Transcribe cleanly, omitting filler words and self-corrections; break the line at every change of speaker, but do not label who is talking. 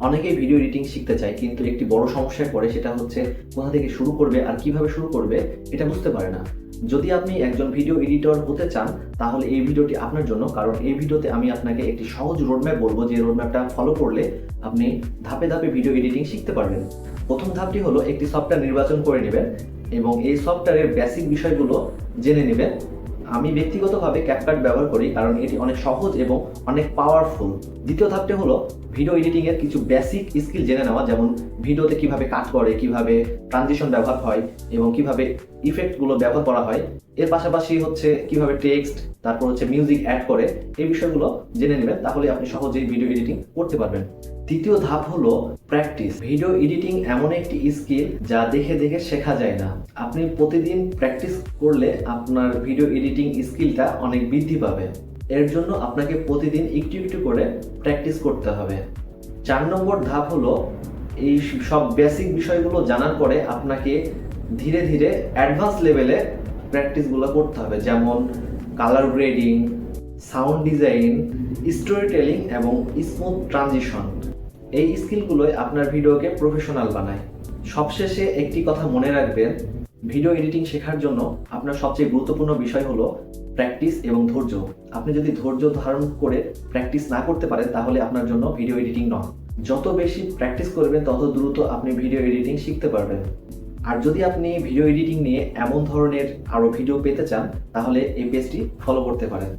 অনেকেই video editing শিখতে চায়, কিন্তু একটি বড় সমস্যায় পড়ে, সেটা হচ্ছে কোথা থেকে শুরু করবে আর কিভাবে শুরু করবে এটা বুঝতে পারে না। যদি আপনি একজন ভিডিও এডিটর হতে চান তাহলে এই ভিডিওটি আপনার জন্য, কারণ এই ভিডিওতে আমি আপনাকে একটি সহজ রোডম্যাপ বলবো, যে রোডম্যাপটা ফলো করলে আপনি ধাপে ধাপে ভিডিও এডিটিং শিখতে পারবেন। প্রথম ধাপটি হলো একটি সফটওয়্যার নির্বাচন করে নেবেন এবং এই সফটওয়্যারের বেসিক বিষয়গুলো জেনে নেবেন। আমি ব্যক্তিগতভাবে ক্যাপকাট ব্যবহার করি কারণ এটি অনেক সহজ এবং অনেক পাওয়ারফুল। দ্বিতীয় ধাপটি হলো ভিডিও এডিটিং এর কিছু বেসিক স্কিল জেনে নেওয়া, যেমন ভিডিওতে কিভাবে কাট করে, কিভাবে ট্রানজিশন ব্যবহার হয় এবং কিভাবে ইফেক্টগুলো ব্যবহার করা হয়। এর পাশাপাশি হচ্ছে কিভাবে টেক্সট, তারপর হচ্ছে মিউজিক অ্যাড করে, এই বিষয়গুলো জেনে নেবেন, তাহলে আপনি সহজেই ভিডিও এডিটিং করতে পারবেন। তৃতীয় ধাপ হলো প্র্যাকটিস। ভিডিও এডিটিং এমন একটি স্কিল যা দেখে দেখে শেখা যায় না। আপনি প্রতিদিন প্র্যাকটিস করলে আপনার ভিডিও এডিটিং স্কিলটা অনেক বৃদ্ধি পাবে। এর জন্য আপনাকে প্রতিদিন একটু একটু করে প্র্যাকটিস করতে হবে। 4 নম্বর ধাপ হলো এই সব বেসিক বিষয়গুলো জানার পরে আপনাকে ধীরে ধীরে অ্যাডভান্স লেভেলে প্র্যাকটিসগুলো করতে হবে, যেমন colour grading, sound design, story telling এবং স্মুথ ট্রানজিশন। এই স্কিলগুলোই আপনার ভিডিওকে প্রফেশনাল বানায়। সবশেষে একটি কথা মনে রাখবেন, ভিডিও এডিটিং শেখার জন্য আপনার সবচেয়ে গুরুত্বপূর্ণ বিষয় হলো প্র্যাকটিস এবং ধৈর্য। আপনি যদি ধৈর্য ধারণ করে প্র্যাকটিস না করতে পারেন তাহলে আপনার জন্য ভিডিও এডিটিং নয়। যত বেশি প্র্যাকটিস করবেন তত দ্রুত আপনি ভিডিও এডিটিং শিখতে পারবেন। আর যদি আপনি ভিডিও এডিটিং নিয়ে এমন ধরনের আরও ভিডিও পেতে চান তাহলে এই পেজটি ফলো করতে পারেন।